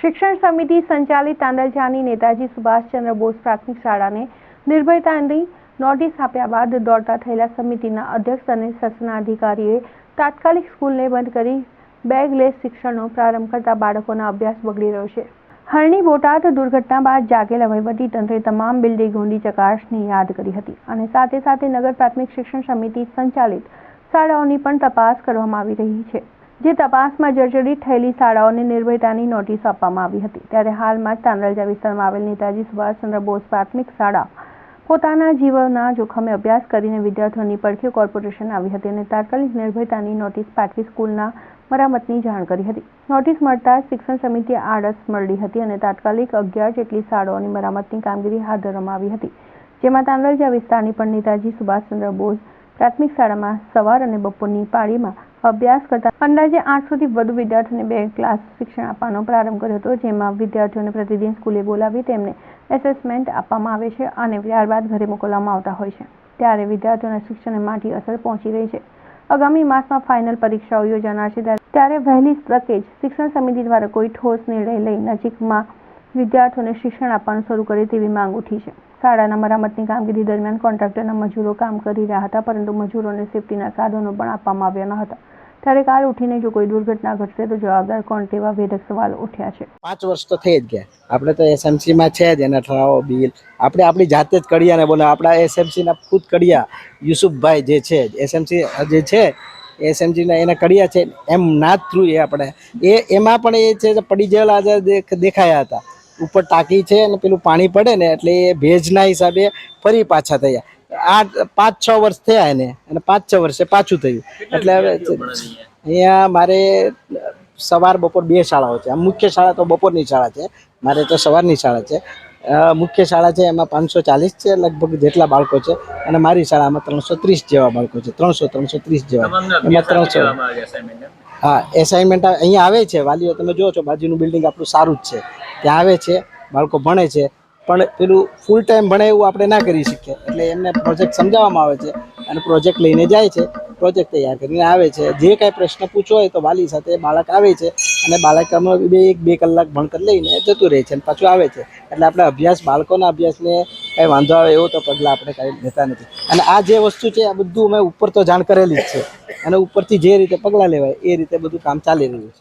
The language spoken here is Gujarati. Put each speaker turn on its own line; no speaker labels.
શિક્ષણ સમિતિ સંચાલિત તાંદલજાની નેતાજી સુભાષચંદ્ર બોઝ પ્રાથમિક શાળાને નિર્ભયતાની નોટિસ આપ્યા બાદ દોડતા થયેલા સમિતિના અધ્યક્ષ અને શાસનાધિકારીએ તાત્કાલિક સ્કૂલને બંધ કરી બેગલેસ શિક્ષણનો પ્રારંભ કરતા બાળકોના અભ્યાસ બગડી રહ્યો છે. હરણી બોટાદ દુર્ઘટના બાદ જાગેલા વહીવટીતંત્રે તમામ બિલ્ડિંગોની ચકાસણી યાદ કરી હતી અને સાથે સાથે નગર પ્રાથમિક શિક્ષણ સમિતિ સંચાલિત શાળાઓની પણ તપાસ કરવામાં આવી રહી છે. જે તપાસમાં જર્જરિત થયેલી શાળાઓને નિર્ભયતાની નોટિસ આપવામાં આવી હતી. ત્યારે હાલમાં જ તાંદલજા વિસ્તારમાં આવેલ નેતાજી સુભાષચંદ્ર બોઝ પ્રાથમિક શાળા પોતાના જીવનના જોખમે અભ્યાસ કરીને વિદ્યાર્થીઓની પડખે કોર્પોરેશન આવી હતી અને તાત્કાલિક નિર્ભયતાની નોટિસ પાઠવી સ્કૂલના મરામતની જાણ કરી હતી. નોટિસ મળતા શિક્ષણ સમિતિએ આળસ મળી હતી અને તાત્કાલિક 11 જેટલી શાળાઓની મરામતની કામગીરી હાથ ધરવામાં આવી હતી. જેમાં તાંદલજા વિસ્તારની પણ નેતાજી સુભાષચંદ્ર બોઝ પ્રાથમિક શાળામાં સવાર અને બપોરની પાળીમાં અભ્યાસ કરતા અંદાજે 800 થી વધુ વિદ્યાર્થીઓને 2 ક્લાસ શિક્ષણ આપવાનો પ્રારંભ કર્યો હતો. જેમાં વિદ્યાર્થીઓને પ્રતિદિન સ્કૂલે બોલાવી તેમને એસેસમેન્ટ આપવામાં આવે છે અને ત્યારબાદ ઘરે મોકલવામાં આવતા હોય છે. ત્યારે વિદ્યાર્થીઓના શિક્ષણને માઠી અસર પહોંચી રહી છે. આગામી માસમાં ફાઇનલ પરીક્ષાઓ યોજાનાર છે. ત્યારે વહેલી તકે જ શિક્ષણ સમિતિ દ્વારા કોઈ ઠોસ નિર્ણય લઈ નજીકમાં વિદ્યાર્થીઓને શિક્ષણ આપવાનું શરૂ કરે તેવી માંગ ઉઠી છે. શાળાના મરામતની કામગીરી દરમિયાન કોન્ટ્રાક્ટરના મજૂરો કામ કરી રહ્યા હતા, પરંતુ મજૂરોને સેફટીના સાધનો પણ આપવામાં આવ્યા ન હતા. ત્યારે કાલ ઉઠીને જો કોઈ દુર્ઘટના ઘટશે તો જવાબદાર કોણ તેવા વેધક સવાલ ઉઠ્યા છે.
5 વર્ષ તો થઈ જ ગયા. આપણે તો એસએમસી માં છે જ એના ઠરાવો બિલ આપણે આપણી જાતે જ કડિયાને બોલે. આપણા એસએમસી ના ખુદ કડિયા યુસુફભાઈ જે છે એસએમસી જે છે એસએમસી ના એના કડિયા છે એમ ના થ્રુ એ આપણે એમાં પણ એ છે પડી ગયેલા દેખાયા હતા. ઉપર ટાંકી છે અને પેલું પાણી પડે ને એટલે એ ભેજના હિસાબે ફરી પાછા થયા. આ 5-6 વર્ષ થયા એને અને 5-6 વર્ષે પાછું થયું. એટલે હવે અહીંયા મારે સવાર બપોર 2 શાળાઓ છે. મુખ્ય શાળા તો બપોરની શાળા છે, મારે તો સવારની શાળા છે. મુખ્ય શાળા છે એમાં 540 છે લગભગ જેટલા બાળકો છે અને મારી શાળામાં 330 જેવા બાળકો છે. 330 જેવા એમાં 300. હા, એસાઇનમેન્ટ અહીંયા આવે છે. વાલીઓ તમે જુઓ છો બાજુનું બિલ્ડિંગ આપણું સારું જ છે, ત્યાં આવે છે, બાળકો ભણે છે. પણ પેલું ફૂલ ટાઈમ ભણે એવું આપણે ના કરી શકીએ. એટલે એમને પ્રોજેક્ટ સમજાવવામાં આવે છે અને પ્રોજેક્ટ લઈને જાય છે, પ્રોજેક્ટ તૈયાર કરીને આવે છે. જે કાંઈ પ્રશ્ન પૂછવો હોય તો વાલી સાથે બાળક આવે છે અને બાળક 1-2 કલાક ભણતર લઈને જતું રહે છે અને પાછું આવે છે. એટલે આપણે અભ્યાસ બાળકોના અભ્યાસને કાંઈ વાંધો આવે એવો તો પગલાં આપણે કાંઈ લેતા નથી. અને આ જે વસ્તુ છે આ બધું અમે ઉપર તો જાણ કરેલી જ છે અને ઉપરથી જે રીતે પગલાં લેવાય એ રીતે બધું કામ ચાલી રહ્યું છે.